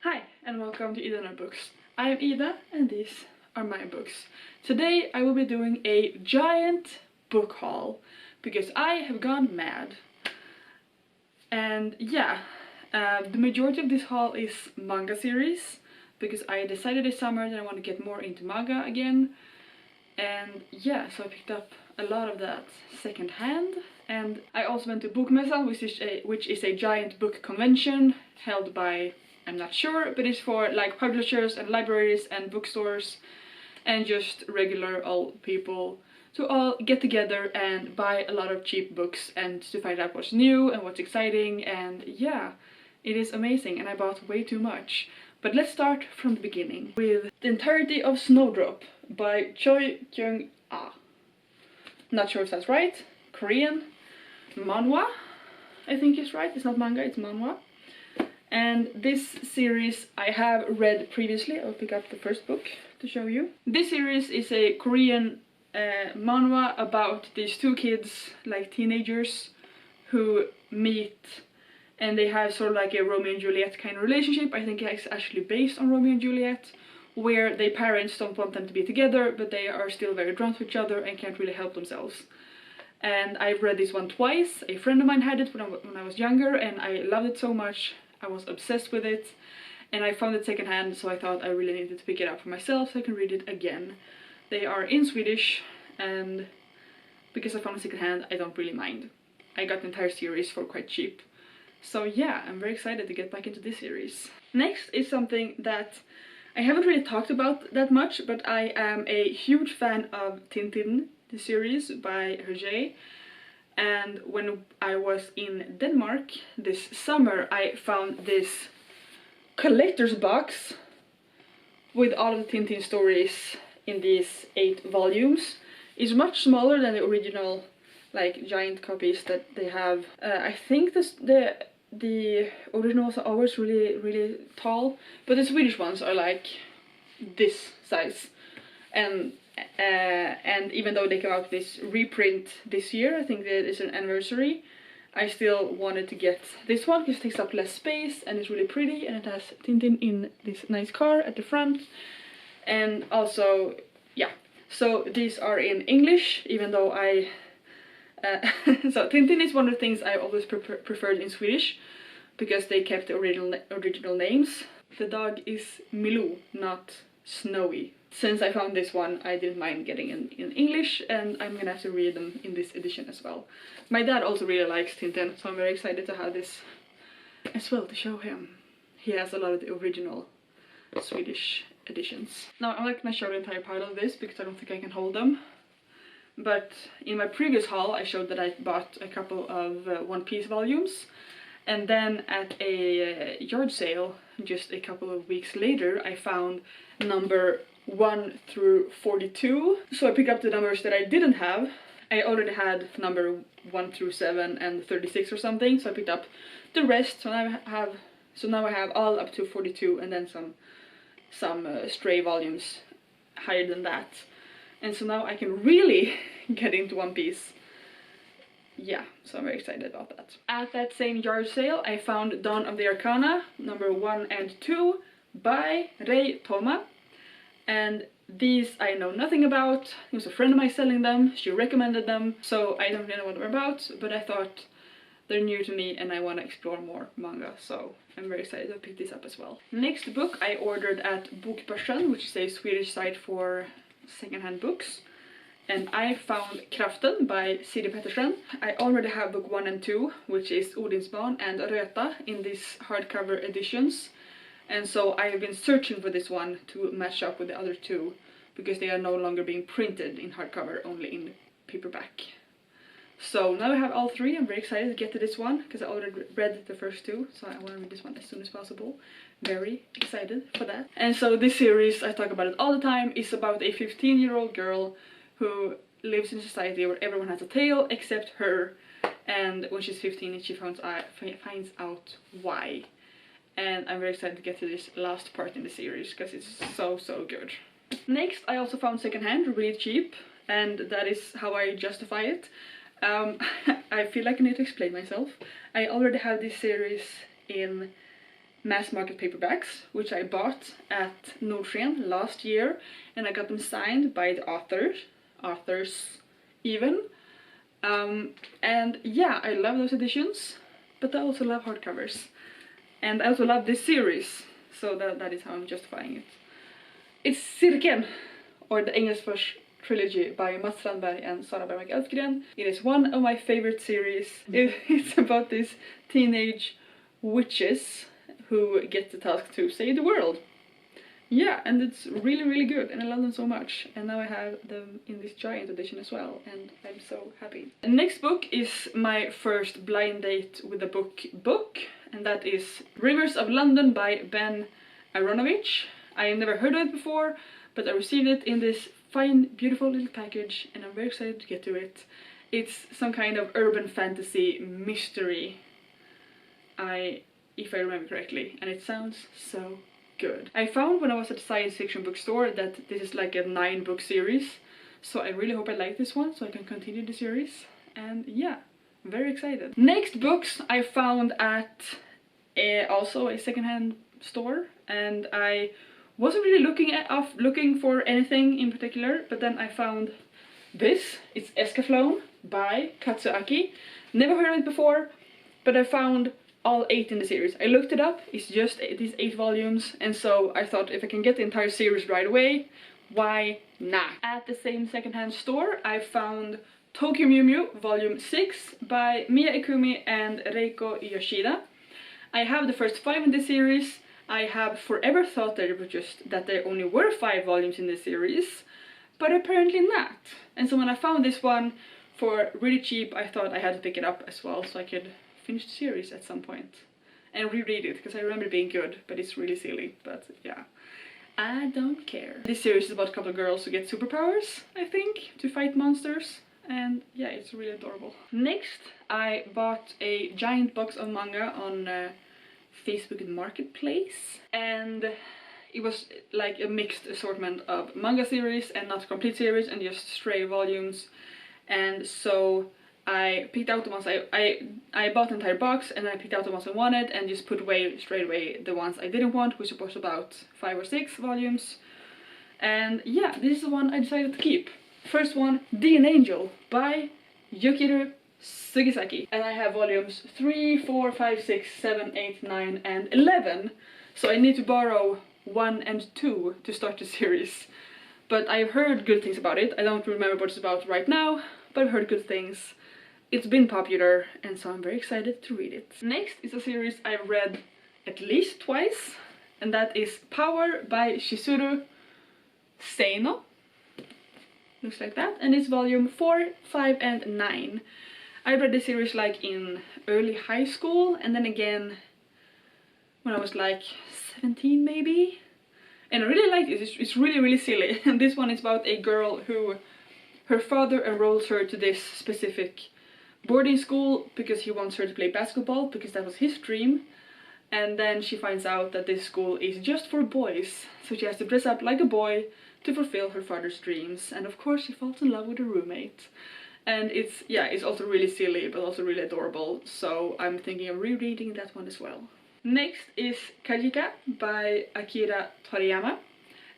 Hi and welcome to Ida Books. I am Ida and these are my books. Today I will be doing a giant book haul because I have gone mad. And yeah, the majority of this haul is manga series because I decided this summer that I want to get more into manga again. And yeah, so I picked up a lot of that second hand. And I also went to Bokmässan, which is a giant book convention held by, I'm not sure, but it's for like publishers and libraries and bookstores and just regular old people to all get together and buy a lot of cheap books and to find out what's new and what's exciting. And yeah, it is amazing and I bought way too much. But let's start from the beginning with The Entirety of Snowdrop by Choi Kyung-Ah. Not sure if that's right. Korean. Manhwa, I think is right. It's not manga, it's manhwa. And this series I have read previously. I'll pick up the first book to show you. This series is a Korean manhwa about these two kids, like teenagers, who meet and they have sort of like a Romeo and Juliet kind of relationship. I think it's actually based on Romeo and Juliet, where their parents don't want them to be together, but they are still very drawn to each other and can't really help themselves. And I've read this one twice. A friend of mine had it when I was younger and I loved it so much. I was obsessed with it and I found it secondhand, so I thought I really needed to pick it up for myself so I can read it again. They are in Swedish and because I found it secondhand I don't really mind. I got the entire series for quite cheap. So yeah, I'm very excited to get back into this series. Next is something that I haven't really talked about that much, but I am a huge fan of Tintin, the series by Herge. And when I was in Denmark this summer I found this collector's box with all of the Tintin stories in these 8 volumes. It's much smaller than the original like giant copies that they have. I think the originals are always really tall, but the Swedish ones are like this size. And even though they came out with this reprint this year, I think that it's an anniversary, I still wanted to get this one because it takes up less space and it's really pretty and it has Tintin in this nice car at the front. And also, yeah, so these are in English, even though I... so Tintin is one of the things I always preferred in Swedish because they kept the original names. The dog is Milou, not Snowy. Since I found this one, I didn't mind getting in English, and I'm gonna have to read them in this edition as well. My dad also really likes Tintin, so I'm very excited to have this as well to show him. He has a lot of the original Swedish editions. Now, I'm not gonna show the entire pile of this because I don't think I can hold them. But in my previous haul, I showed that I bought a couple of One Piece volumes. And then at a yard sale, just a couple of weeks later, I found number 1 through 42. So I picked up the numbers that I didn't have. I already had number 1 through 7 and 36 or something, so I picked up the rest. So now I have all up to 42 and then some stray volumes higher than that. And so now I can really get into One Piece. Yeah, so I'm very excited about that. At that same yard sale, I found Dawn of the Arcana, number 1 and 2 by Rei Toma. And these I know nothing about. It was a friend of mine selling them, she recommended them, so I don't really know what they're about, but I thought they're new to me and I want to explore more manga, so I'm very excited to pick this up as well. Next book I ordered at Bokbörsen, which is a Swedish site for secondhand books. And I found Kraften by Siri Pettersen. I already have book 1 and 2, which is Odinsbarn and Röta in these hardcover editions. And so I have been searching for this one to match up with the other two, because they are no longer being printed in hardcover, only in paperback. So now I have all 3, I'm very excited to get to this one, because I already read the first 2, so I want to read this one as soon as possible. Very excited for that. And so this series, I talk about it all the time, is about a 15-year-old girl who lives in a society where everyone has a tail except her, and when she's 15 she finds out why. And I'm very excited to get to this last part in the series because it's so good. Next I also found secondhand really cheap, and that is how I justify it. I feel like I need to explain myself. I already have this series in mass market paperbacks, which I bought at Nordstrom last year, and I got them signed by the authors even. And yeah, I love those editions, but I also love hardcovers. And I also love this series, so that is how I'm justifying it. It's Cirkeln, or the English trilogy by Strandberg and Sara Elfgren. It is one of my favorite series. It's about these teenage witches who get the task to save the world. Yeah, and it's really, really good, and I love them so much. And now I have them in this giant edition as well, and I'm so happy. The next book is my first blind date with a book, and that is Rivers of London by Ben Aaronovitch. I have never heard of it before, but I received it in this fine, beautiful little package, and I'm very excited to get to it. It's some kind of urban fantasy mystery, if I remember correctly, and it sounds so good. I found when I was at a science fiction bookstore that this is like a 9-book series, so I really hope I like this one so I can continue the series, and yeah, I'm very excited. Next books I found at also a secondhand store, and I wasn't really looking for anything in particular, but then I found this. It's Escaflowne by Katsu Aki. Never heard of it before, but I found all 8 in the series. I looked it up, it's just these 8 volumes, and so I thought if I can get the entire series right away, why not? At the same secondhand store I found Tokyo Mew Mew Volume 6 by Ikumi and Reiko Yoshida. I have the first 5 in this series. I have forever thought that there only were 5 volumes in this series, but apparently not. And so when I found this one for really cheap, I thought I had to pick it up as well so I could finish the series at some point and reread it, because I remember it being good, but it's really silly. But yeah, I don't care. This series is about a couple of girls who get superpowers, I think, to fight monsters, and yeah, it's really adorable. Next, I bought a giant box of manga on Facebook Marketplace, and it was like a mixed assortment of manga series and not complete series and just stray volumes, and so I picked out the ones I bought the entire box, and then I picked out the ones I wanted and just put away straight away the ones I didn't want, which was about 5 or 6 volumes. And yeah, this is the one I decided to keep. First one, D.N.Angel by Yoshiki Nakamura. And I have volumes 3, 4, 5, 6, 7, 8, 9 and 11. So I need to borrow 1 and 2 to start the series. But I've heard good things about it. I don't remember what it's about right now, but I've heard good things. It's been popular, and so I'm very excited to read it. Next is a series I've read at least twice, and that is Power by Chizuru Seino. Looks like that, and it's volume 4, 5 and 9. I read this series like in early high school, and then again when I was like 17 maybe. And I really like it. It's really, really silly. And this one is about a girl who, her father enrolls her to this specific boarding school because he wants her to play basketball, because that was his dream. And then she finds out that this school is just for boys, so she has to dress up like a boy to fulfill her father's dreams. And of course she falls in love with her roommate. And it's also really silly, but also really adorable, so I'm thinking of rereading that one as well. Next is Kajika by Akira Toriyama.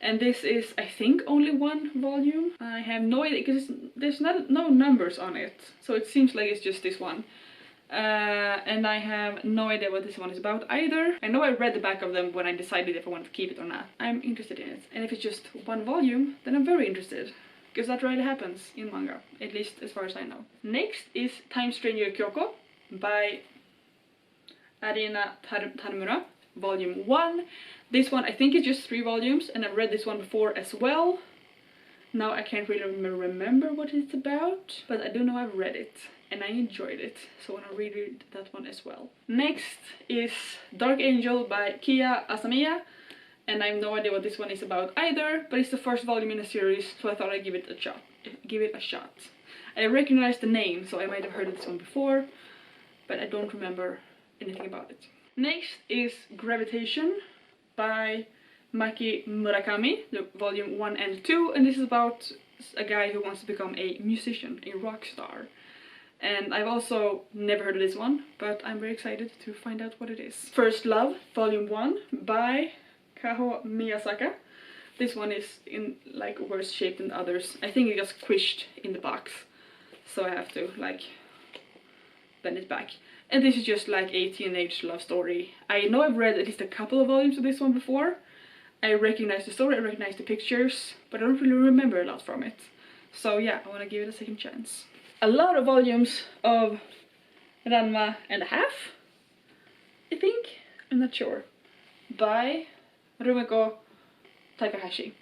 And this is, I think, only 1 volume. I have no idea, because there's no numbers on it. So it seems like it's just this one. And I have no idea what this one is about either. I know I read the back of them when I decided if I wanted to keep it or not. I'm interested in it. And if it's just 1 volume, then I'm very interested. Because that really happens in manga, at least as far as I know. Next is Time Stranger Kyoko by Arina Tanemura, volume 1. This one I think is just 3 volumes, and I've read this one before as well. Now I can't really remember what it's about, but I do know I've read it and I enjoyed it, so I want to reread that one as well. Next is Dark Angel by Kia Asamiya, and I have no idea what this one is about either, but it's the first volume in the series, so I thought I'd give it a shot. I recognize the name, so I might have heard of this one before, but I don't remember anything about it. Next is Gravitation by Maki Murakami, volume 1 and 2, and this is about a guy who wants to become a musician, a rock star. And I've also never heard of this one, but I'm very excited to find out what it is. First Love, Volume 1 by Kaho Miyashi. This one is in like worse shape than the others. I think it got squished in the box, so I have to like bend it back. And this is just like a teenage love story. I know I've read at least a couple of volumes of this one before. I recognize the story, I recognize the pictures, but I don't really remember a lot from it. So yeah, I want to give it a second chance. A lot of volumes of Ranma and a half, I think, I'm not sure, by Rumiko Takahashi.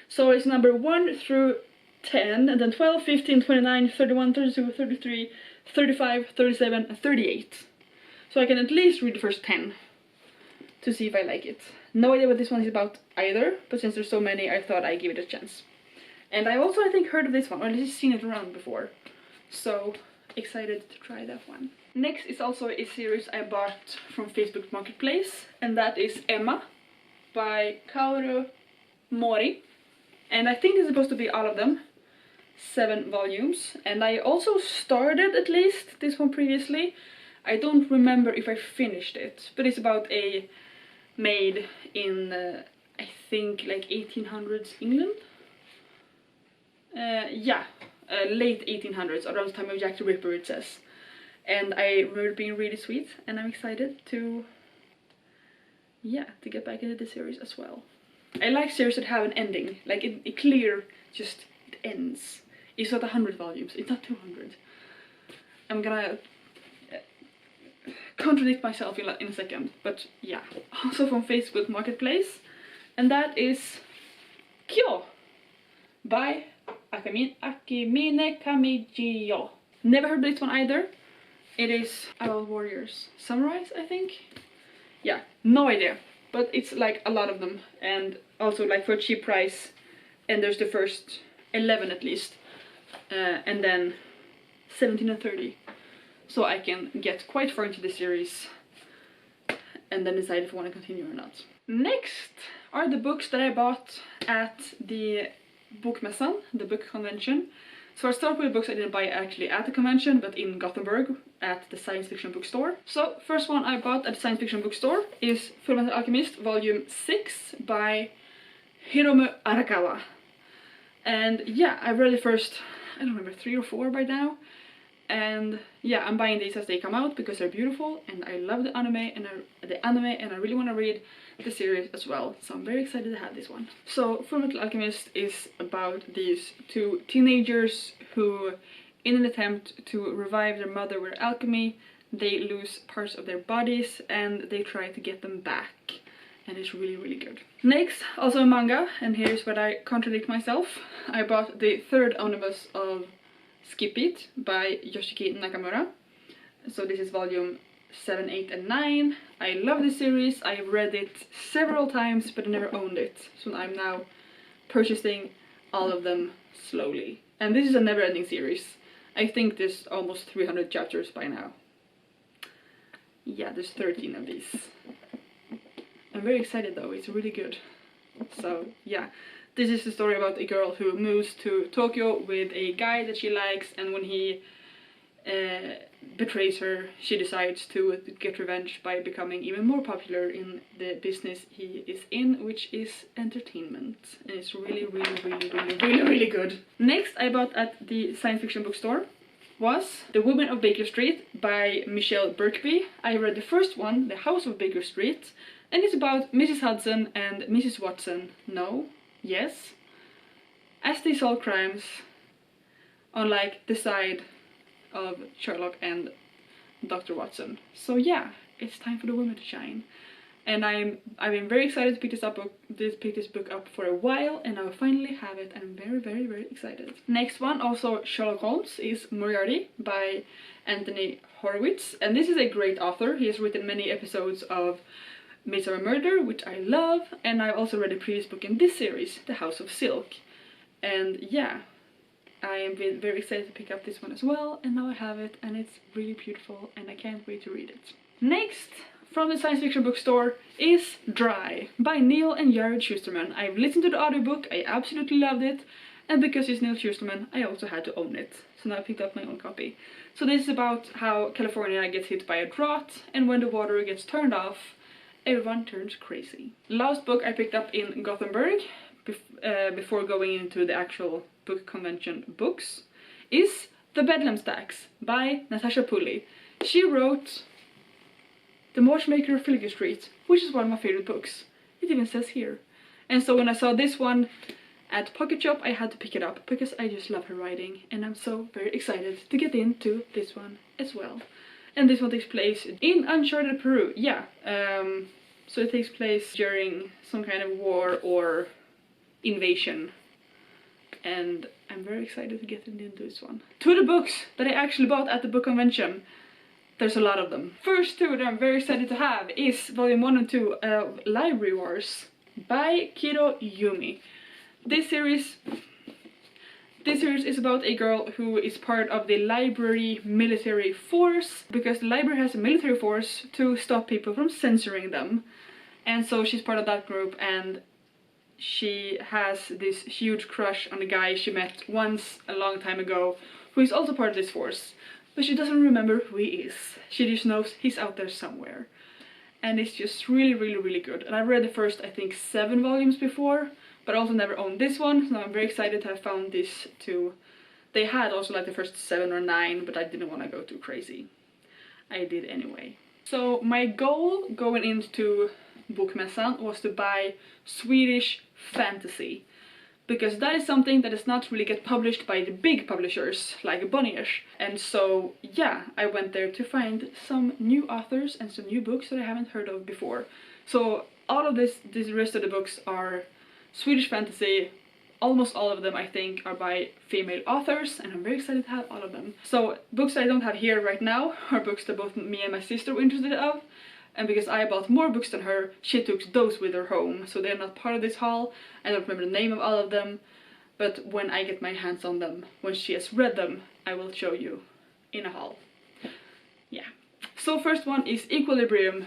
So it's number 1 through 10, and then 12, 15, 29, 31, 32, 33, 35, 37, and 38. So I can at least read the first 10 to see if I like it. No idea what this one is about either, but since there's so many, I thought I'd give it a chance. And I also, I think, heard of this one, or at least seen it around before. So excited to try that one. Next is also a series I bought from Facebook Marketplace, and that is Emma by Kaoru Mori. And I think it's supposed to be all of them, 7 volumes. And I also started at least this one previously. I don't remember if I finished it, but it's about a maid in I think like 1800s England. Late 1800s, around the time of Jack the Ripper, it says. And I remember it being really sweet, and I'm excited to get back into the series as well. I like series that have an ending, like it clear, just it ends. It's not 100 volumes, it's not 200. I'm gonna contradict myself in a second, but yeah. Also from Facebook Marketplace, and that is Kyo by Akimine Kamijiyo. Never heard this one either. It is about warriors, samurais, I think. Yeah, no idea, but it's like a lot of them, and also like for a cheap price. And there's the first 11 at least, and then 17 and 30. So I can get quite far into the series and then decide if I want to continue or not. Next are the books that I bought at the Bokmässan, the book convention. So I start with books I didn't buy actually at the convention, but in Gothenburg at the science fiction bookstore. So first one I bought at the science fiction bookstore is Fullmetal Alchemist Volume 6 by Hiromu Arakawa. And yeah, I've read the first, I don't remember, 3 or 4 by now. And yeah, I'm buying these as they come out because they're beautiful, and I love the anime, and I really want to read the series as well. So I'm very excited to have this one. So Fullmetal Alchemist is about these 2 teenagers who, in an attempt to revive their mother with alchemy, they lose parts of their bodies and they try to get them back. And it's really, really good. Next, also a manga, and here's where I contradict myself. I bought the 3rd omnibus of Skip It by Yoshiki Nakamura. So this is volume 7, 8 and 9. I love this series. I've read it several times but I never owned it. So I'm now purchasing all of them slowly. And this is a never-ending series. I think there's almost 300 chapters by now. Yeah, there's 13 of these. I'm very excited though, it's really good. So yeah. This is the story about a girl who moves to Tokyo with a guy that she likes, and when he betrays her, she decides to get revenge by becoming even more popular in the business he is in, which is entertainment. And it's really, really, really, really, really, really good. Next I bought at the science fiction bookstore was The Women of Baker Street by Michelle Birkby. I read the first one, The House of Baker Street, and it's about Mrs. Hudson and Mrs. Watson. No. Yes, as they solve crimes on like the side of Sherlock and Dr. Watson. So yeah, it's time for the women to shine. And I've been very excited to pick this book up for a while, and I will finally have it, and I'm very, very, very excited. Next one, also Sherlock Holmes, is Moriarty by Anthony Horowitz, and this is a great author. He has written many episodes of Midsummer Murder, which I love, and I've also read a previous book in this series, The House of Silk. And yeah, I am very excited to pick up this one as well, and now I have it, and it's really beautiful, and I can't wait to read it. Next, from the science fiction bookstore, is Dry by Neil and Jared Schusterman. I've listened to the audiobook, I absolutely loved it, and because it's Neil Schusterman, I also had to own it. So now I picked up my own copy. So this is about how California gets hit by a drought, and when the water gets turned off, everyone turns crazy. Last book I picked up in Gothenburg, before going into the actual book convention books, is The Bedlam Stacks by Natasha Pulley. She wrote The Watchmaker of Filigree Street, which is one of my favorite books. It even says here. And so when I saw this one at Pocket Shop, I had to pick it up because I just love her writing, and I'm so very excited to get into this one as well. And this one takes place in uncharted Peru. Yeah, so it takes place during some kind of war or invasion, and I'm very excited to get into this one. Two of the books that I actually bought at the book convention, there's a lot of them. First two that I'm very excited to have is volume 1 and 2 of Library Wars by Kiro Yumi. This series is about a girl who is part of the library military force, because the library has a military force to stop people from censoring them. And so she's part of that group, and she has this huge crush on a guy she met once a long time ago, who is also part of this force. But she doesn't remember who he is. She just knows he's out there somewhere. And it's just really good. And I read the first, I think, 7 volumes before, but also never owned this one, so I'm very excited to have found this too. They had also like the first 7 or 9, but I didn't want to go too crazy. I did anyway. So my goal going into Bokmässan was to buy Swedish fantasy, because that is something that does not really get published by the big publishers like Bonniers. And so yeah, I went there to find some new authors and some new books that I haven't heard of before. So all of this rest of the books are Swedish fantasy. Almost all of them, I think, are by female authors, and I'm very excited to have all of them. So books I don't have here right now are books that both me and my sister were interested of, and because I bought more books than her, she took those with her home, so they're not part of this haul. I don't remember the name of all of them, but when I get my hands on them, when she has read them, I will show you in a haul. Yeah. So first one is Equilibrium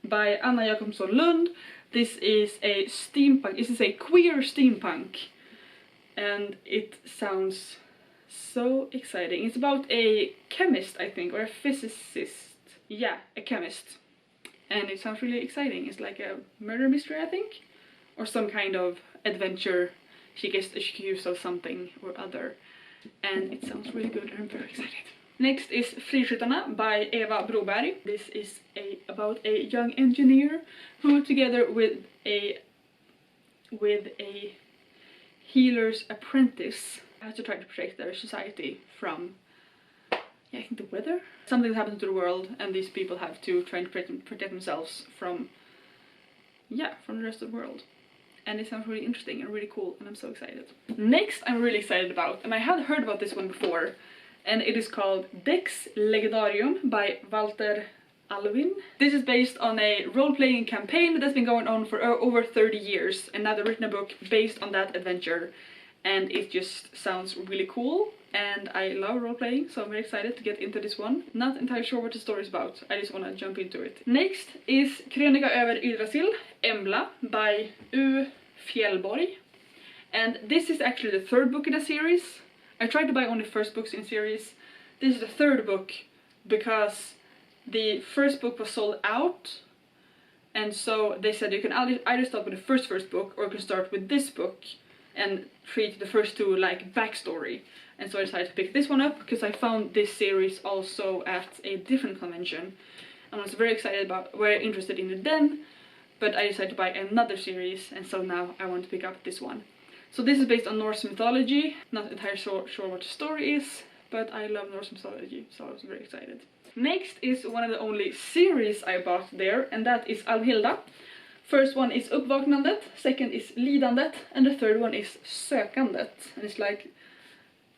by Anna Jakobsson Lund. This is a steampunk, this is a queer steampunk, and it sounds so exciting. It's about a chemist, I think, or a physicist. Yeah, a chemist. And it sounds really exciting. It's like a murder mystery, I think, or some kind of adventure. She gets accused of something or other, and it sounds really good, and I'm very excited. Next is Friskyttarna by Eva Broberg. This is about a young engineer who, together with a healer's apprentice, has to try to protect their society from, yeah, I think the weather? Something that happens to the world, and these people have to try and protect themselves from, yeah, from the rest of the world. And it sounds really interesting and really cool, and I'm so excited. Next I'm really excited about, and I had heard about this one before, and it is called Dex Legendarium by Walter Alvin. This is based on a role-playing campaign that's been going on for over 30 years, and now they've written a book based on that adventure, and it just sounds really cool, and I love role-playing, so I'm very excited to get into this one. Not entirely sure what the story is about, I just want to jump into it. Next is Krönika över Yggdrasil, Embla by U. Fjällborg, and this is actually the 3rd book in a series. I tried to buy only first books in series. This is the 3rd book because the 1st book was sold out, and so they said you can either start with the first book, or you can start with this book and treat the first 2 like backstory. And so I decided to pick this one up because I found this series also at a different convention. I was very excited about, very interested in it then, but I decided to buy another series, and so now I want to pick up this one. So this is based on Norse mythology. Not entirely sure what the story is, but I love Norse mythology, so I was very excited. Next is one of the only series I bought there, and that is Alvhilda. First one is Uppvaknandet, second is Lidandet, and the 3rd one is Sökandet. And it's like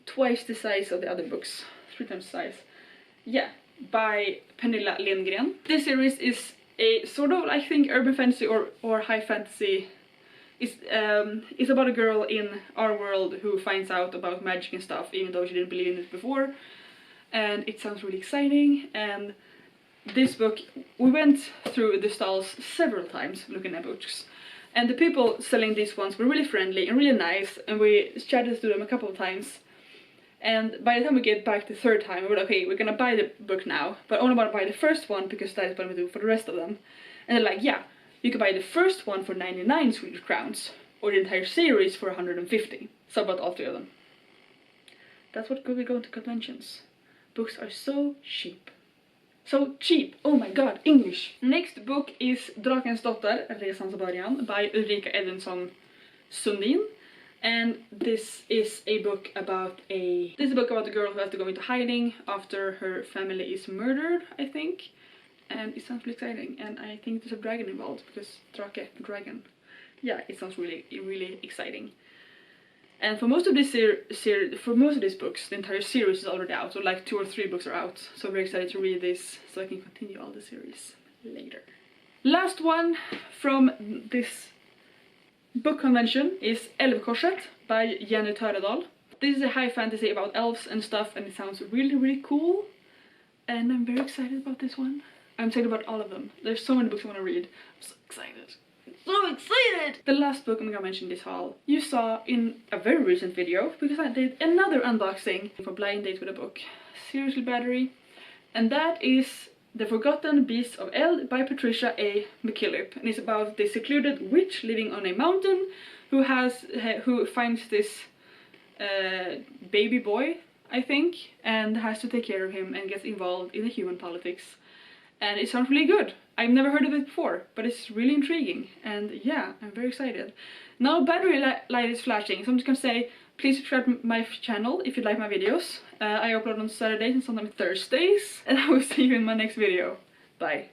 twice the size of the other books, 3 times the size. Yeah, by Pernilla Lindgren. This series is a sort of, I think, urban fantasy or high fantasy. It's about a girl in our world who finds out about magic and stuff, even though she didn't believe in it before. And it sounds really exciting, and this book, we went through the stalls several times looking at books. And the people selling these ones were really friendly and really nice, and we chatted to them a couple of times. And by the time we get back the third time, we were like, okay, we're gonna buy the book now, but I only want to buy the first one because that is what I'm gonna do for the rest of them. And they're like, yeah, you can buy the first one for 99 Swedish crowns, or the entire series for 150. So about all three of them. That's what we go to conventions. Books are so cheap. So cheap! Oh my god, English! Next book is Drakens dotter, Resans början, by Ulrika Edvinsson Sundin. And this is a book about a girl who has to go into hiding after her family is murdered, I think. And it sounds really exciting, and I think there's a dragon involved, because Drake, dragon. Yeah, it sounds really, really exciting. And for most of this these books, the entire series is already out, so like 2 or 3 books are out. So I'm very excited to read this, so I can continue all the series later. Last one from this book convention is Elvkorset by Jenny Töredal. This is a high fantasy about elves and stuff, and it sounds really, really cool. And I'm very excited about this one. I'm excited about all of them. There's so many books I want to read. I'm so excited. So excited! The last book I'm gonna mention this haul you saw in a very recent video, because I did another unboxing for Blind Date with a Book. Seriously Battery. And that is The Forgotten Beasts of Eld by Patricia A. McKillip. And it's about the secluded witch living on a mountain who finds this baby boy, I think, and has to take care of him and gets involved in the human politics. And it sounds really good. I've never heard of it before, but it's really intriguing, and yeah, I'm very excited. Now battery light is flashing, so I'm just gonna say, please subscribe to my channel if you like my videos. I upload on Saturdays and sometimes Thursdays, and I will see you in my next video. Bye.